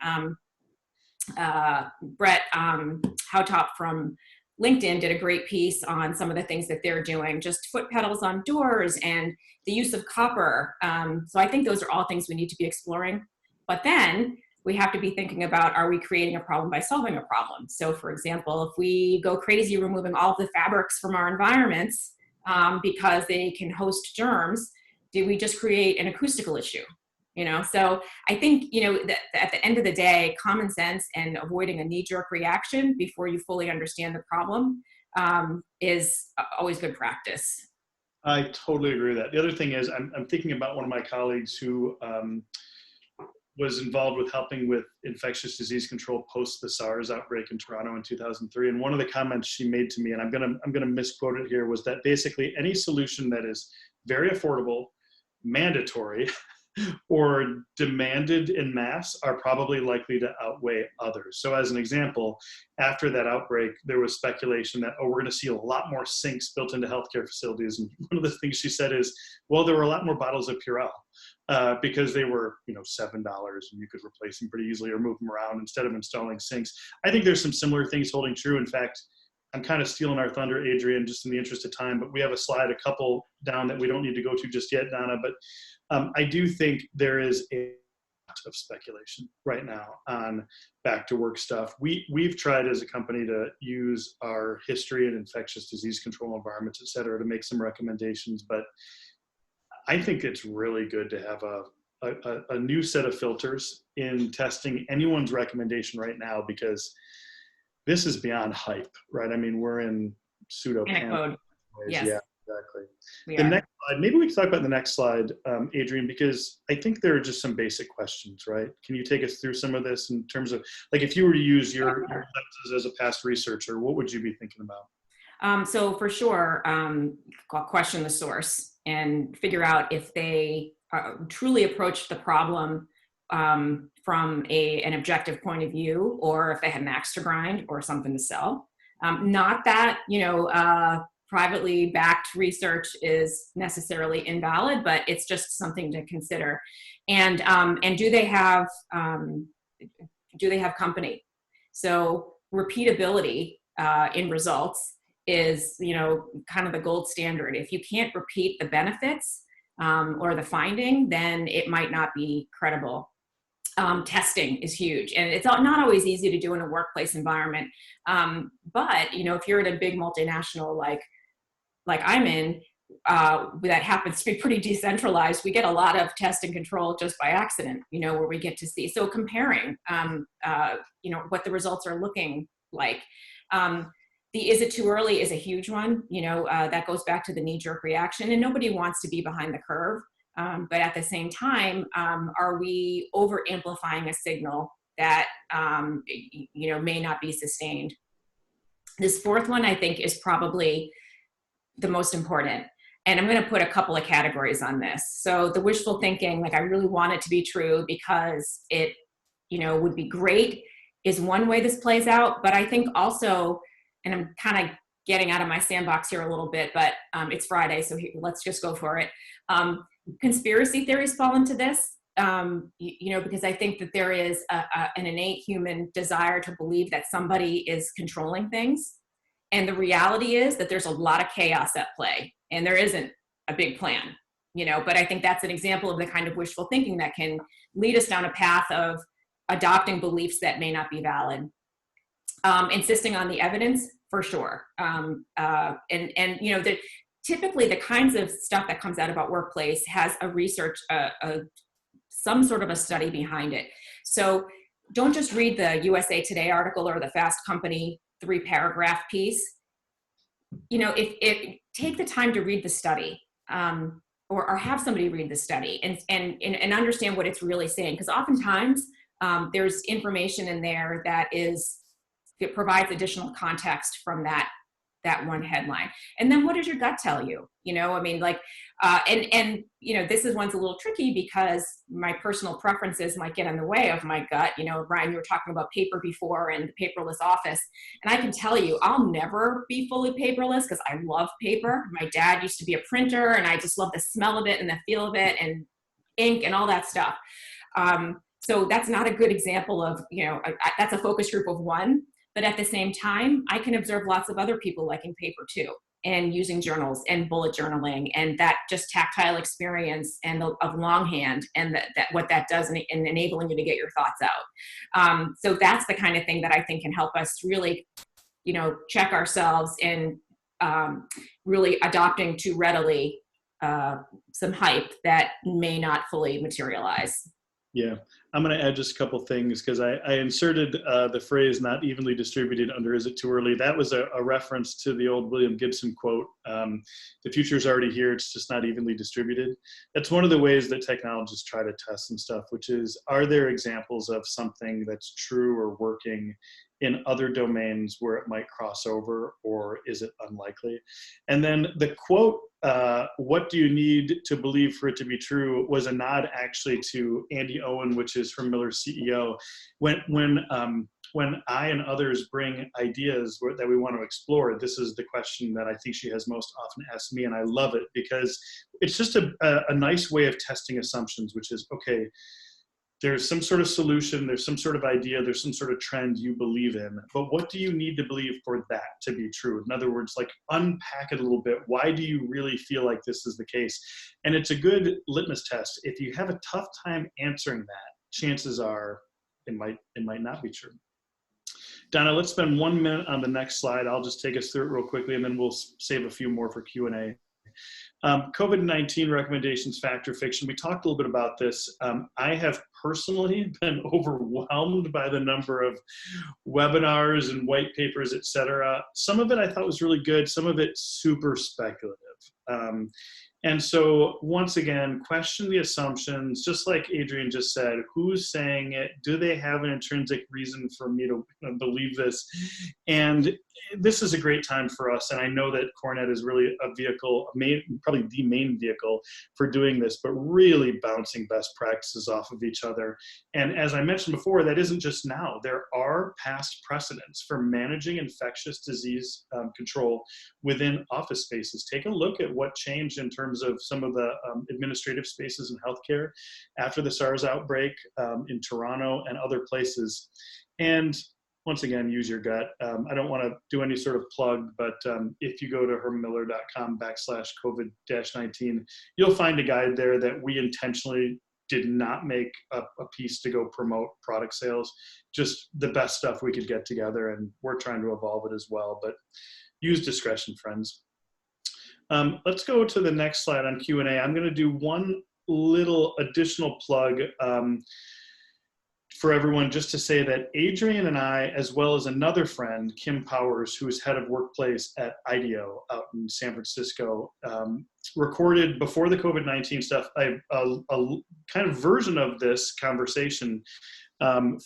Brett Howtop from LinkedIn did a great piece on some of the things that they're doing, just foot pedals on doors and the use of copper. So I think those are all things we need to be exploring. But then we have to be thinking about, are we creating a problem by solving a problem? So for example, if we go crazy removing all of the fabrics from our environments because they can host germs, do we just create an acoustical issue? So I think, that at the end of the day, common sense and avoiding a knee-jerk reaction before you fully understand the problem is always good practice. I totally agree with that. The other thing is, I'm thinking about one of my colleagues who was involved with helping with infectious disease control post the SARS outbreak in Toronto in 2003. And one of the comments she made to me, and I'm gonna misquote it here, was that basically any solution that is very affordable, mandatory, or demanded in mass are probably likely to outweigh others. So as an example, after that outbreak, there was speculation that, we're going to see a lot more sinks built into healthcare facilities. And one of the things she said is, well, there were a lot more bottles of Purell because they were, $7 and you could replace them pretty easily or move them around instead of installing sinks. I think there's some similar things holding true. In fact, I'm kind of stealing our thunder, Adrienne, just in the interest of time, but we have a slide, a couple down that we don't need to go to just yet, Donna. But I do think there is a lot of speculation right now on back to work stuff. We've tried as a company to use our history in infectious disease control environments, et cetera, to make some recommendations. But I think it's really good to have a new set of filters in testing anyone's recommendation right now, because this is beyond hype, right? I mean, we're in pseudo code. Yes. Yeah, exactly. The next slide, maybe we can talk about the next slide, Adrienne, because I think there are just some basic questions, right? Can you take us through some of this in terms of, like, if you were to use your lenses as a past researcher, what would you be thinking about? So for sure, question the source and figure out if they truly approach the problem from an objective point of view, or if they had an axe to grind or something to sell. Not that, privately backed research is necessarily invalid, but it's just something to consider. And do they have company? So repeatability in results is, kind of the gold standard. If you can't repeat the benefits or the finding, then it might not be credible. Testing is huge, and it's not always easy to do in a workplace environment. But if you're at a big multinational like I'm in, that happens to be pretty decentralized, we get a lot of test and control just by accident, where we get to see. So comparing, what the results are looking like. The is it too early is a huge one. That goes back to the knee-jerk reaction, and nobody wants to be behind the curve. But at the same time, are we over amplifying a signal that may not be sustained? This fourth one, I think, is probably the most important. And I'm going to put a couple of categories on this. So the wishful thinking, like I really want it to be true because it, would be great, is one way this plays out. But I think also, and I'm kind of getting out of my sandbox here a little bit, but it's Friday, so let's just go for it. Conspiracy theories fall into this, because I think that there is an innate human desire to believe that somebody is controlling things. And the reality is that there's a lot of chaos at play, and there isn't a big plan, but I think that's an example of the kind of wishful thinking that can lead us down a path of adopting beliefs that may not be valid. Insisting on the evidence, for sure. Typically the kinds of stuff that comes out about workplace has a research, some sort of a study behind it. So don't just read the USA Today article or the Fast Company 3-paragraph piece. If take the time to read the study, or have somebody read the study and understand what it's really saying. Because oftentimes there's information in there that it provides additional context from that one headline. And then what does your gut tell you? This is one's a little tricky because my personal preferences might get in the way of my gut. Brian, you were talking about paper before and the paperless office. And I can tell you, I'll never be fully paperless because I love paper. My dad used to be a printer, and I just love the smell of it and the feel of it and ink and all that stuff. So that's not a good example of, that's a focus group of one. But at the same time, I can observe lots of other people liking paper too, and using journals and bullet journaling, and that just tactile experience and of longhand, and that what that does in enabling you to get your thoughts out. So that's the kind of thing that I think can help us really, check ourselves and really adopting too readily some hype that may not fully materialize. Yeah, I'm going to add just a couple things because I inserted the phrase "not evenly distributed" under "is it too early." That was a reference to the old William Gibson quote, "The future is already here, it's just not evenly distributed." That's one of the ways that technologists try to test some stuff, which is, are there examples of something that's true or working in other domains where it might cross over, or is it unlikely? And then the quote, "What do you need to believe for it to be true?" was a nod actually to Andy Owen, which is Herman Miller's CEO. When I and others bring ideas that we want to explore, this is the question that I think she has most often asked me, and I love it because it's just a nice way of testing assumptions, which is, okay, there's some sort of solution, there's some sort of idea, there's some sort of trend you believe in, but what do you need to believe for that to be true? In other words, like unpack it a little bit. Why do you really feel like this is the case? And it's a good litmus test. If you have a tough time answering that, chances are it might not be true. Donna, let's spend 1 minute on the next slide. I'll just take us through it real quickly, and then we'll save a few more for Q&A. COVID-19 recommendations, fact or fiction. We talked a little bit about this. I have personally been overwhelmed by the number of webinars and white papers, et cetera. Some of it I thought was really good. Some of it super speculative. And so once again, question the assumptions, just like Adrienne just said. Who's saying it? Do they have an intrinsic reason for me to believe this? And this is a great time for us. And I know that CoreNet is really a vehicle, probably the main vehicle for doing this, but really bouncing best practices off of each other. And as I mentioned before, that isn't just now. There are past precedents for managing infectious disease control within office spaces. Take a look at what changed in terms of some of the administrative spaces in healthcare after the SARS outbreak in Toronto and other places. And once again, use your gut. I don't want to do any sort of plug, but if you go to hermanmiller.com/COVID-19, you'll find a guide there that we intentionally did not make a piece to go promote product sales, just the best stuff we could get together, and we're trying to evolve it as well, but use discretion, friends. Let's go to the next slide on Q&A. I'm going to do one little additional plug for everyone, just to say that Adrienne and I, as well as another friend, Kim Powers, who is head of workplace at IDEO out in San Francisco, recorded before the COVID-19 stuff, a kind of version of this conversation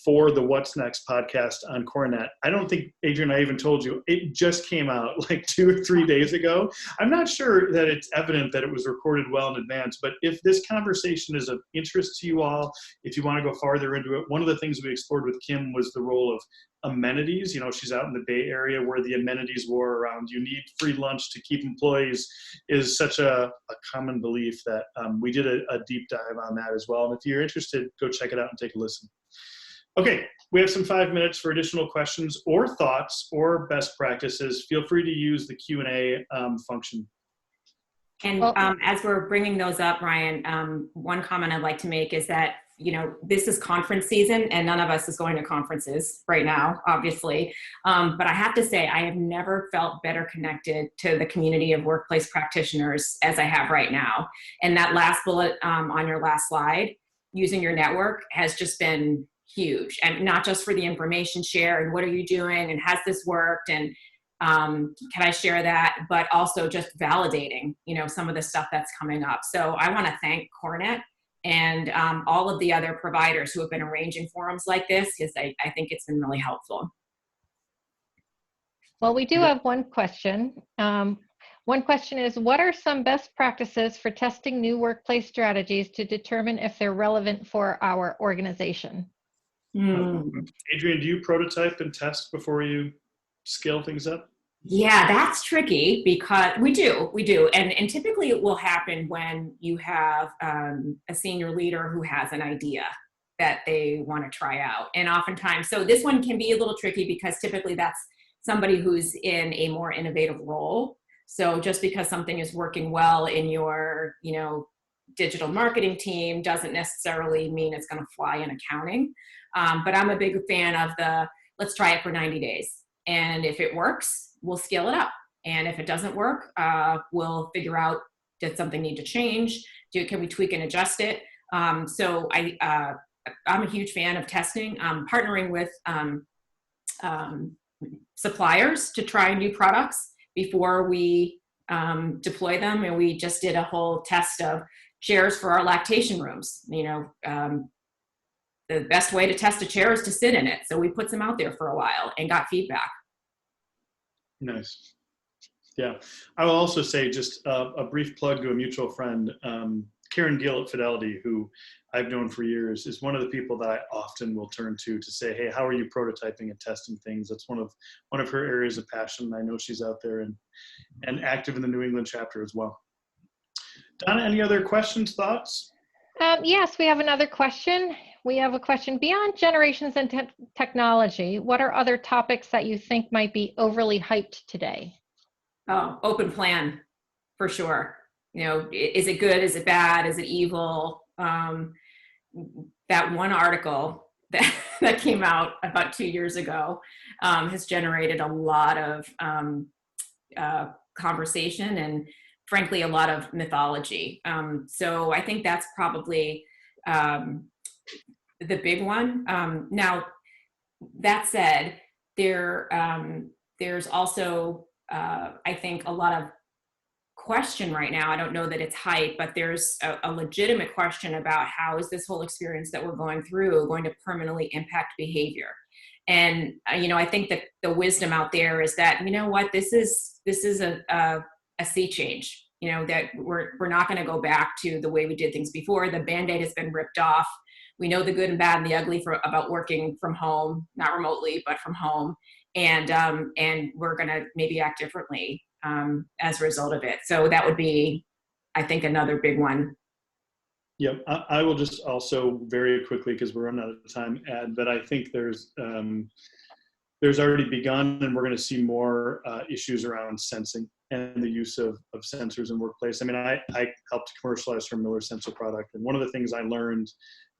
for the What's Next podcast on CoreNet. I don't think, Adrienne, I even told you, it just came out like 2 or 3 days ago. I'm not sure that it's evident that it was recorded well in advance, but if this conversation is of interest to you all, if you want to go farther into it, one of the things we explored with Kim was the role of amenities. You know, she's out in the Bay Area where the amenities war around you need free lunch to keep employees is such a common belief that we did a deep dive on that as well. And if you're interested, go check it out and take a listen. Okay, we have some 5 minutes for additional questions or thoughts or best practices. Feel free to use the Q&A function. And as we're bringing those up, Ryan, one comment I'd like to make is that, you know, this is conference season and none of us is going to conferences right now, obviously. But I have to say, I have never felt better connected to the community of workplace practitioners as I have right now. And that last bullet on your last slide, using your network, has just been huge. And not just for the information share and what are you doing and has this worked and can I share that, but also just validating, you know, some of the stuff that's coming up. So I want to thank CoreNet and all of the other providers who have been arranging forums like this, because I think it's been really helpful. Well, we do have one question. One question is, what are some best practices for testing new workplace strategies to determine if they're relevant for our organization? Adrienne, do you prototype and test before you scale things up? Yeah, that's tricky because we do. And typically it will happen when you have a senior leader who has an idea that they want to try out. And oftentimes, so this one can be a little tricky because typically that's somebody who's in a more innovative role. So just because something is working well in your, you know, digital marketing team doesn't necessarily mean it's going to fly in accounting. But I'm a big fan of let's try it for 90 days. And if it works, we'll scale it up. And if it doesn't work, we'll figure out, did something need to change? Can we tweak and adjust it? So I'm a huge fan of testing, partnering with suppliers to try new products before we deploy them. And we just did a whole test of chairs for our lactation rooms. You know, the best way to test a chair is to sit in it. So we put some out there for a while and got feedback. Nice. Yeah. I will also say just a brief plug to a mutual friend, Karen Gill at Fidelity, who I've known for years, is one of the people that I often will turn to say, hey, how are you prototyping and testing things? That's one of her areas of passion. I know she's out there and active in the New England chapter as well. Donna, any other questions, thoughts? Yes, we have another question. we have a question. Beyond generations and technology, what are other topics that you think might be overly hyped today? Oh, open plan, for sure. You know, is it good? Is it bad? Is it evil? That one article that, that came out about 2 years ago has generated a lot of conversation and, frankly, a lot of mythology. So I think that's probably the big one. Now, that said, there's also, I think, a lot of question right now. I don't know that it's hype, but there's a legitimate question about how is this whole experience that we're going through going to permanently impact behavior. And you know, I think that the wisdom out there is that, you know what, this is a sea change. You know, that we're not going to go back to the way we did things before. The Band-Aid has been ripped off. We know the good and bad and the ugly about working from home, not remotely, but from home. And we're going to maybe act differently as a result of it. So that would be, I think, another big one. Yep, I will just also very quickly, because we're running out of time, add that I think there's already begun, and we're going to see more issues around sensing and the use of sensors in workplace. I mean, I helped commercialize Herman Miller sensor product, and one of the things I learned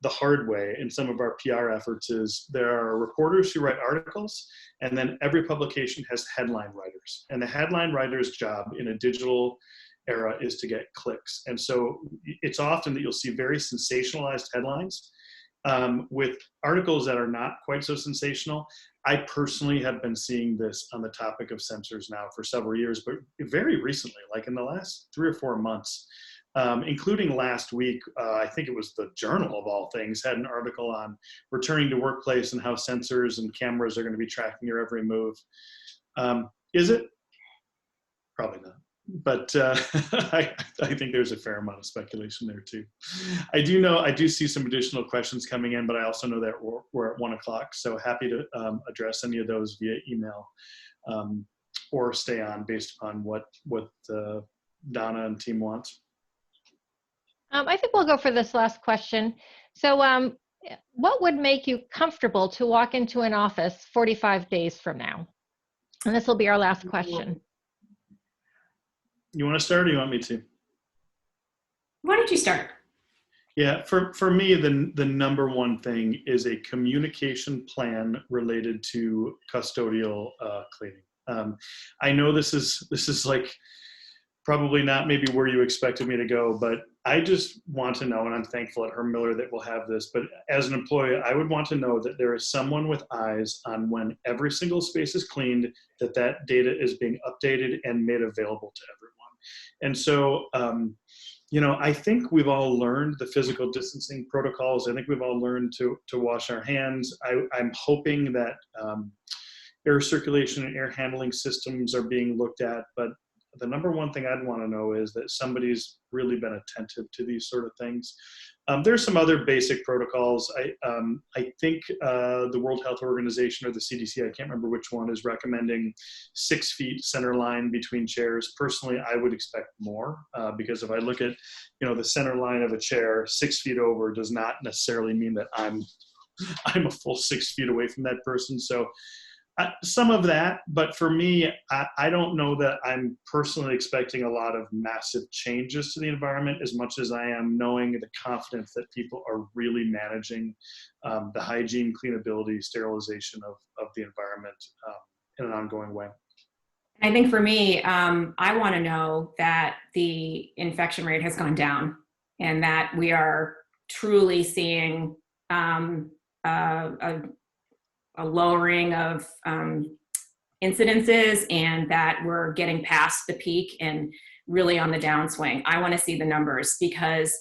the hard way in some of our PR efforts is there are reporters who write articles, and then every publication has headline writers. And the headline writer's job in a digital era is to get clicks. And so it's often that you'll see very sensationalized headlines with articles that are not quite so sensational. I personally have been seeing this on the topic of sensors now for several years, but very recently, like in the last 3 or 4 months, including last week, I think it was the Journal of all things, had an article on returning to workplace and how sensors and cameras are going to be tracking your every move. Is it? Probably not. But I think there's a fair amount of speculation there too. I do see some additional questions coming in, but I also know that we're at 1 o'clock. So happy to address any of those via email or stay on based upon what Donna and team wants. I think we'll go for this last question. So what would make you comfortable to walk into an office 45 days from now? And this will be our last question. You want to start, or you want me to? Why don't you start? Yeah, for me, the number one thing is a communication plan related to custodial cleaning. I know this is like probably not maybe where you expected me to go, but I just want to know, and I'm thankful at Herman Miller that we'll have this, but as an employee, I would want to know that there is someone with eyes on when every single space is cleaned, that data is being updated and made available to everyone. And so, you know, I think we've all learned the physical distancing protocols. I think we've all learned to wash our hands. I'm hoping that air circulation and air handling systems are being looked at, but the number one thing I'd want to know is that somebody's really been attentive to these sort of things. There's some other basic protocols. I think the World Health Organization or the CDC, I can't remember which one, is recommending 6 feet center line between chairs. Personally, I would expect more because if I look at, you know, the center line of a chair, 6 feet over does not necessarily mean that I'm a full 6 feet away from that person. So some of that, but for me, I don't know that I'm personally expecting a lot of massive changes to the environment as much as I am knowing the confidence that people are really managing the hygiene, cleanability, sterilization of the environment in an ongoing way. I think for me, I want to know that the infection rate has gone down and that we are truly seeing a lowering of incidences and that we're getting past the peak and really on the downswing. I want to see the numbers because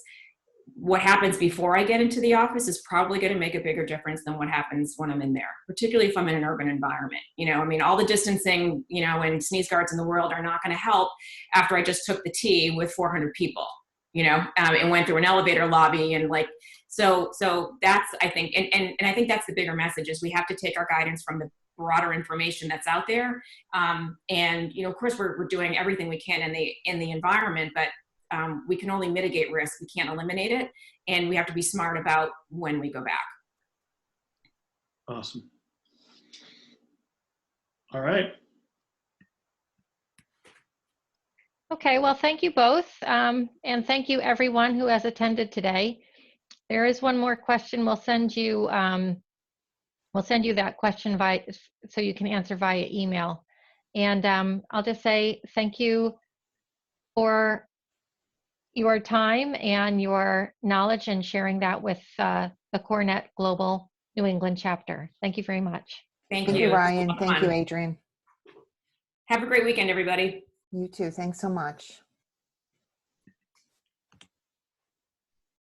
what happens before I get into the office is probably going to make a bigger difference than what happens when I'm in there, particularly if I'm in an urban environment. You know, I mean, all the distancing, you know, and sneeze guards in the world are not going to help after I just took the T with 400 people, you know, and went through an elevator lobby and like, so that's, I think, and I think that's the bigger message is we have to take our guidance from the broader information that's out there. And, you know, of course we're doing everything we can in the environment, but we can only mitigate risk. We can't eliminate it. And we have to be smart about when we go back. Awesome. All right. Okay, well, thank you both. And thank you everyone who has attended today. There is one more question. We'll send you that question so you can answer via email. And I'll just say thank you for your time and your knowledge and sharing that with the CoreNet Global New England chapter. Thank you very much. Thank Thank you. you, Ryan. It was Thank you, fun. Adrienne. Have a great weekend, everybody. You too. Thanks so much.